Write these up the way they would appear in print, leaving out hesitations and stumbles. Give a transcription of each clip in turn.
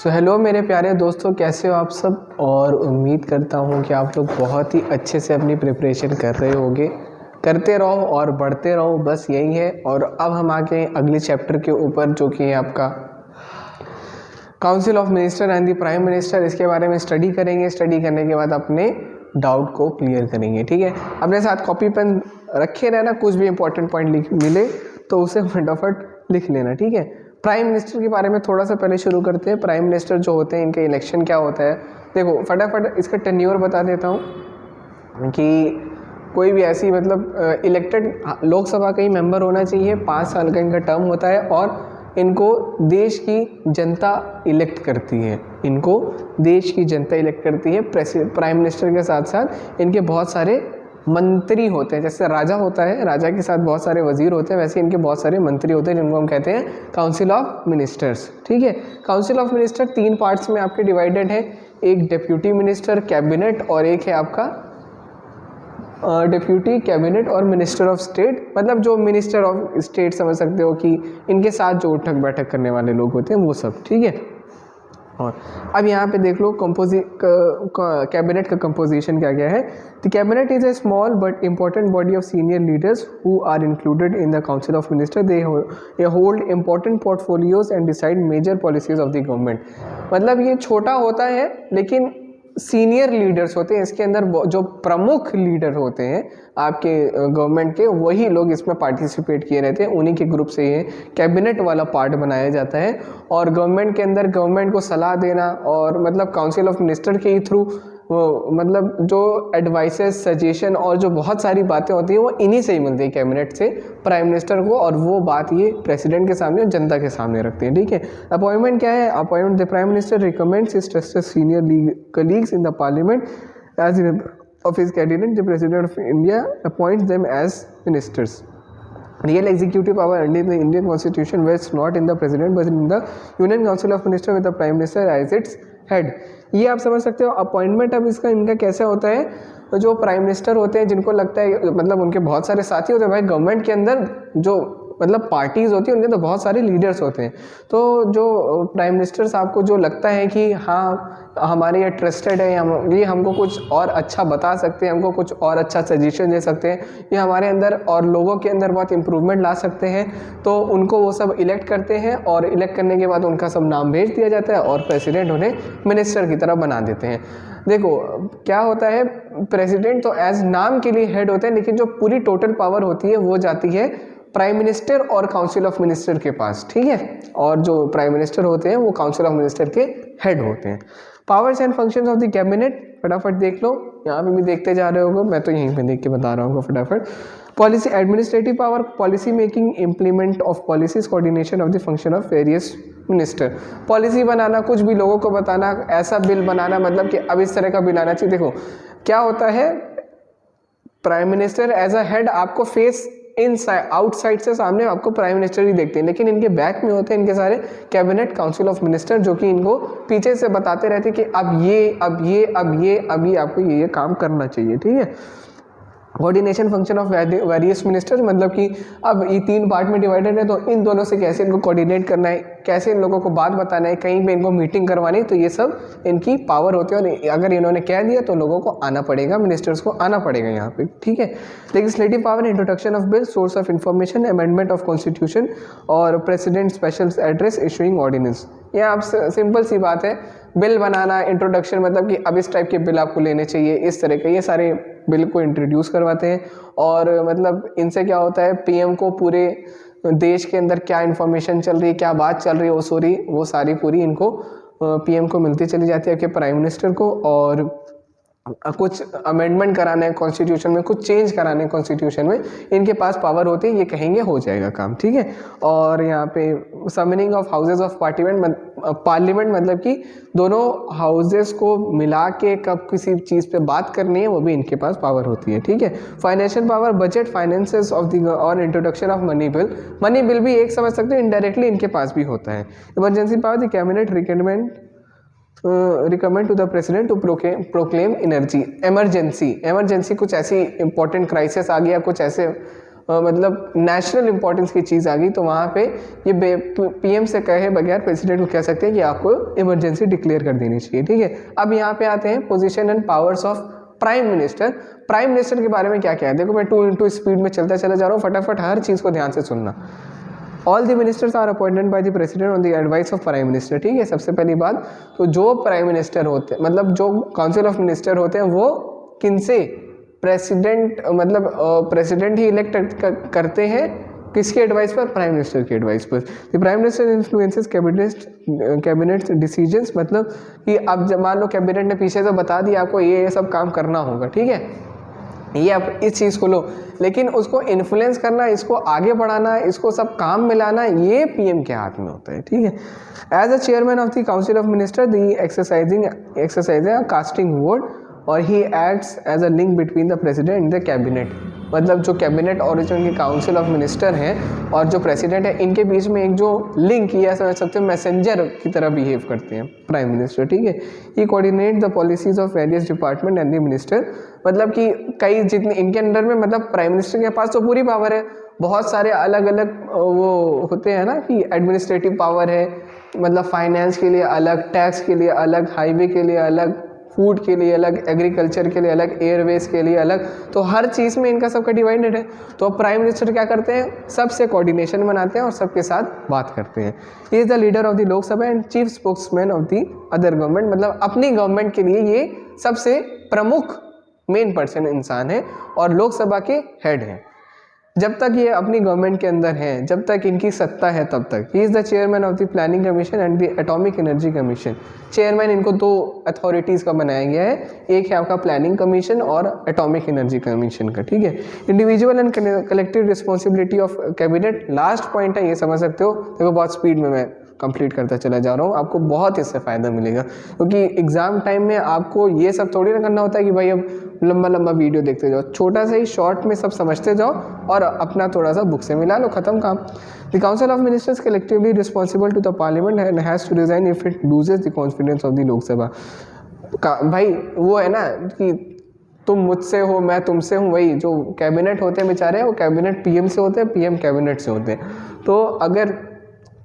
So hello मेरे प्यारे दोस्तों, कैसे हो आप सब। और उम्मीद करता हूँ कि आप लोग बहुत ही अच्छे से अपनी प्रिपरेशन कर रहे होगे। करते रहो और बढ़ते रहो, बस यही है। और अब हम आ गए अगले चैप्टर के ऊपर, जो कि है आपका council of minister and the prime minister. इसके बारे में स्टडी करेंगे। स्टडी करने के बाद अपने डाउट को क्लियर करेंगे। ठीक है, अपने साथ कॉपी पेन रखे रहना, कुछ भी इंपॉर्टेंट पॉइंट मिले तो उसे फटाफट लिख लेना। ठीक है, प्राइम मिनिस्टर के बारे में थोड़ा सा पहले शुरू करते हैं। प्राइम मिनिस्टर जो होते हैं, इनका इलेक्शन क्या होता है, देखो फटाफट इसका टेन्योर बता देता हूँ कि कोई भी ऐसी मतलब इलेक्टेड लोकसभा का ही मेंबर होना चाहिए। 5 साल का इनका टर्म होता है और इनको देश की जनता इलेक्ट करती है। इनको देश की जनता इलेक्ट करती है। प्राइम मिनिस्टर के साथ साथ इनके बहुत सारे मंत्री होते हैं। जैसे राजा होता है, राजा के साथ बहुत सारे वजीर होते हैं, वैसे इनके बहुत सारे मंत्री होते हैं जिनको हम कहते हैं काउंसिल ऑफ मिनिस्टर्स। ठीक है, काउंसिल ऑफ मिनिस्टर 3 पार्ट्स में आपके डिवाइडेड है। एक डिप्यूटी मिनिस्टर, कैबिनेट, और एक है आपका डिप्यूटी कैबिनेट और मिनिस्टर ऑफ स्टेट। मतलब जो मिनिस्टर ऑफ स्टेट समझ सकते हो कि इनके साथ जो उठक बैठक करने वाले लोग होते हैं वो सब। ठीक है, और अब यहाँ पे देख लो कैबिनेट का कंपोजिशन क्या क्या है। The cabinet is a small but important body of senior leaders who are included in the council of minister. They hold important portfolios and decide major policies of the government. मतलब ये छोटा होता है लेकिन senior leaders होते हैं इसके अंदर। जो प्रमुख लीडर होते हैं आपके गवर्नमेंट के, वही लोग इसमें पार्टिसिपेट किए रहते हैं। उन्हीं के ग्रुप से ये कैबिनेट वाला पार्ट बनाया जाता है। और गवर्नमेंट के अंदर गवर्नमेंट को सलाह देना और मतलब काउंसिल ऑफ मिनिस्टर के ही थ्रू मतलब जो एडवाइसेस, सजेशन और जो बहुत सारी बातें होती हैं वो इन्हीं से ही मिलती है, कैबिनेट से प्राइम मिनिस्टर को। और वो बात ये प्रेसिडेंट के सामने और जनता के सामने रखते हैं। ठीक है, अपॉइंटमेंट क्या है। Appointment the prime minister recommends his trusted senior colleagues in the parliament as of his cabinet. The President of India appoints them as ministers. Real executive power under the Indian Constitution rests not in the President but in the Union Council of Ministers with the Prime Minister as its head. ये आप समझ सकते हो appointment. अब इसका इनका कैसे होता है, जो प्राइम मिनिस्टर होते हैं जिनको लगता है मतलब उनके बहुत सारे साथी होते हैं भाई, गवर्नमेंट के अंदर जो मतलब पार्टीज होती है उनके तो बहुत सारे लीडर्स होते हैं। तो जो प्राइम मिनिस्टर साहब को जो लगता है कि हाँ हमारे ये ट्रस्टेड है, ये हमको कुछ और अच्छा बता सकते हैं, हमको कुछ और अच्छा सजेशन दे सकते हैं, ये हमारे अंदर और लोगों के अंदर बहुत इंप्रूवमेंट ला सकते हैं, तो उनको वो सब इलेक्ट करते हैं। और इलेक्ट करने के बाद उनका सब नाम भेज दिया जाता है और प्रेसिडेंट उन्हें मिनिस्टर की तरह बना देते हैं। देखो क्या होता है, प्रेसिडेंट तो एज नाम के लिए हेड होते हैं, लेकिन जो पूरी टोटल पावर होती है वो जाती है प्राइम मिनिस्टर और काउंसिल ऑफ मिनिस्टर के पास। ठीक है, और जो प्राइम मिनिस्टर होते हैं वो काउंसिल ऑफ मिनिस्टर के हेड होते हैं। Powers and functions of the cabinet फटाफट देख लो, यहाँ पे भी देखते जा रहे होगे, मैं तो यहीं पे देख के बता रहा हूँ फटाफट। Policy administrative power, policy making, implement of policies, coordination of the function of various minister. Policy बनाना, कुछ भी लोगों को बताना, ऐसा बिल बनाना मतलब कि अब इस तरह का बिल आना चाहिए। देखो क्या होता है, prime minister as a head आपको फेस इन आउटसाइड से सामने आपको प्राइम मिनिस्टर ही देखते हैं, लेकिन इनके बैक में होते हैं इनके सारे कैबिनेट, काउंसिल ऑफ मिनिस्टर, जो कि इनको पीछे से बताते रहते हैं कि अब ये आपको ये काम करना चाहिए। ठीक है, coordination function of various minister, मतलब कि अब ये 3 पार्ट में डिवाइडेड है, तो इन दोनों से कैसे इनको कोऑर्डिनेट करना है, कैसे इन लोगों को बात बताना है, कहीं पे इनको मीटिंग करवानी है, तो ये सब इनकी पावर होती है। और अगर इन्होंने कह दिया तो लोगों को आना पड़ेगा, मिनिस्टर्स को आना पड़ेगा यहाँ पे। ठीक है, legislative power, introduction of bill, source of information, amendment of constitution और president special address, issuing ordinance. ये आप सिंपल सी बात है, बिल बनाना, इंट्रोडक्शन मतलब कि अब इस टाइप के बिल आपको लेने चाहिए, इस तरह के ये सारे बिल को इंट्रोड्यूस करवाते हैं। और मतलब इनसे क्या होता है, पीएम को पूरे देश के अंदर क्या इन्फॉर्मेशन चल रही है, क्या बात चल रही है, वो सारी पूरी इनको पीएम को मिलती चली जाती है कि प्राइम मिनिस्टर को। और कुछ अमेंडमेंट कराना है कॉन्स्टिट्यूशन में, कुछ चेंज कराना है कॉन्स्टिट्यूशन में, इनके पास पावर होती है, ये कहेंगे हो जाएगा काम। ठीक है, और यहाँ पे summoning of houses of parliament मतलब कि दोनों हाउसेज को मिला के कब किसी चीज़ पे बात करनी है वो भी इनके पास पावर होती है। ठीक है, financial power, budget, finances of the और इंट्रोडक्शन ऑफ मनी बिल भी एक समझ सकते हो इनडायरेक्टली इनके पास भी होता है। Emergency power, the cabinet recommend to the president to proclaim emergency कुछ ऐसी इंपॉर्टेंट क्राइसिस आ गया, कुछ ऐसे मतलब नेशनल इंपॉर्टेंस की चीज़ आ गई तो वहाँ पे ये पीएम से कहे बगैर प्रेसिडेंट को कह सकते हैं कि आपको इमरजेंसी डिक्लेयर कर देनी चाहिए, ठीक है। अब यहाँ पे आते हैं position and powers of prime minister. Prime minister के बारे में क्या क्या है, देखो मैं 2 स्पीड में चलता चला जा रहा हूँ, फटाफट हर चीज़ को ध्यान से सुनना। All the ministers are appointed by the president on the advice of prime minister, ठीक है। सबसे पहली बात तो जो प्राइम मिनिस्टर होते हैं, मतलब जो काउंसिल ऑफ मिनिस्टर होते हैं वो किनसे, प्रेसिडेंट मतलब प्रेसिडेंट ही इलेक्ट करते हैं, किसके एडवाइस पर, प्राइम मिनिस्टर के एडवाइस पर। The prime minister influences cabinet decisions, मतलब कि अब जब मान लो कैबिनेट ने पीछे से बता दिया आपको ये सब काम करना होगा, ठीक है, ये आप इस चीज़ को लो, लेकिन उसको इन्फ्लुएंस करना, इसको आगे बढ़ाना, इसको सब काम मिलाना, ये पीएम के हाथ में होता है, ठीक है। As a chairman of the council of minister the exercise casting vote और he acts as a link between the president and the cabinet, मतलब जो कैबिनेट और जो इनके काउंसिल ऑफ मिनिस्टर हैं और जो प्रेसिडेंट है, इनके बीच में एक जो लिंक या समझ सकते हो मैसेंजर की तरह बिहेव करते हैं प्राइम मिनिस्टर, ठीक है। He coordinate the policies of various department and the minister, मतलब कि कई जितने इनके अंडर में, मतलब प्राइम मिनिस्टर के पास तो पूरी पावर है, बहुत सारे अलग अलग वो होते हैं ना कि एडमिनिस्ट्रेटिव पावर है, मतलब फाइनेंस के लिए अलग, टैक्स के लिए अलग, हाईवे के लिए अलग, फूड के लिए अलग, एग्रीकल्चर के लिए अलग, एयरवेज के लिए अलग, तो हर चीज़ में इनका सबका डिवाइडेड है। तो प्राइम मिनिस्टर क्या करते हैं, सबसे कोऑर्डिनेशन बनाते हैं और सबके साथ बात करते हैं। He is the leader of the Lok Sabha and chief spokesman of the other government, मतलब अपनी गवर्नमेंट के लिए ये सबसे प्रमुख मेन पर्सन इंसान है और लोकसभा के हेड हैं। जब तक ये अपनी गवर्नमेंट के अंदर हैं, जब तक इनकी सत्ता है तब तक। He is the chairman of the planning commission and the atomic energy commission. Chairman इनको 2 अथॉरिटीज़ का बनाया गया है, एक है आपका प्लानिंग कमीशन और एटॉमिक एनर्जी कमीशन का, ठीक है। Individual and collective responsibility of cabinet, last point है, ये समझ सकते हो। देखो बहुत स्पीड में मैं कंप्लीट करता चला जा रहा हूँ, आपको बहुत इससे फ़ायदा मिलेगा, क्योंकि एग्ज़ाम टाइम में आपको ये सब थोड़ी ना करना होता है कि भाई अब लंबा लंबा वीडियो देखते जाओ, छोटा सा ही शॉर्ट में सब समझते जाओ और अपना थोड़ा सा बुक से मिला लो, ख़त्म काम। The council of ministers collectively responsible to the parliament and has to resign if it loses the confidence of the Lok Sabha. भाई वो है ना कि तुम मुझसे हो, मैं तुमसे हूँ, वही जो कैबिनेट होते हैं बेचारे, वो कैबिनेट पीएम से होते हैं, पीएम कैबिनेट से होते हैं। तो अगर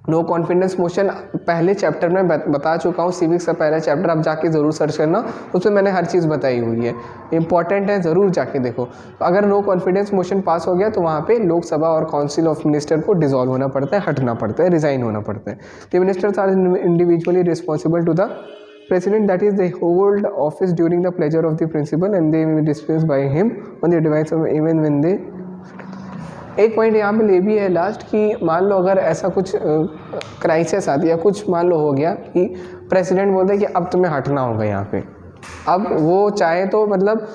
नो कॉन्फिडेंस मोशन पहले चैप्टर में बता चुका हूँ, सिविक्स का पहला चैप्टर, आप जाके ज़रूर सर्च करना, उसमें मैंने हर चीज़ बताई हुई है, इंपॉर्टेंट है, ज़रूर जाके देखो। अगर नो कॉन्फिडेंस मोशन पास हो गया तो वहाँ पे लोकसभा और काउंसिल ऑफ मिनिस्टर को डिसॉल्व होना पड़ता है, हटना पड़ता है, रिज़ाइन होना पड़ता है। The ministers are individually responsible to the president, that is they hold office during the pleasure of the principal and they will be dispensed by him on the advice of even when they. एक point यहाँ पे ले भी है last कि मान लो अगर ऐसा कुछ क्राइसिस आती है, कुछ मान लो हो गया कि प्रेसिडेंट बोलते हैं कि अब तुम्हें हटना होगा यहाँ पे, अब वो चाहे तो मतलब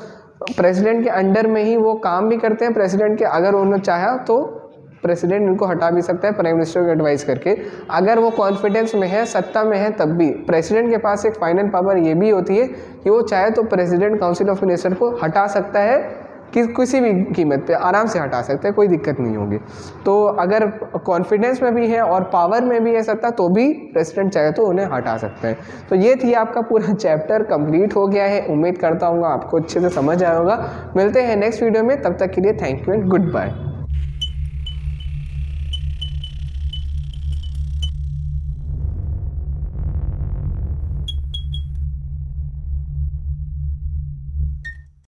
प्रेसिडेंट के अंडर में ही वो काम भी करते हैं, प्रेसिडेंट के अगर उन्होंने चाहा तो प्रेसिडेंट इनको हटा भी सकता है प्राइम मिनिस्टर को एडवाइस करके। अगर वो कॉन्फिडेंस में है, सत्ता में है, तब भी प्रेसिडेंट के पास एक फाइनल पावर ये भी होती है कि वो चाहे तो प्रेसिडेंट काउंसिल ऑफ मिनिस्टर को हटा सकता है, कि किसी भी कीमत पे आराम से हटा सकते हैं, कोई दिक्कत नहीं होगी। तो अगर कॉन्फिडेंस में भी है और पावर में भी है सत्ता, तो भी प्रेसिडेंट चाहे तो उन्हें हटा सकते हैं। तो ये थी आपका पूरा चैप्टर, कंप्लीट हो गया है। उम्मीद करता हूँ आपको अच्छे से समझ आया होगा। मिलते हैं नेक्स्ट वीडियो में, तब तक के लिए thank you and good bye.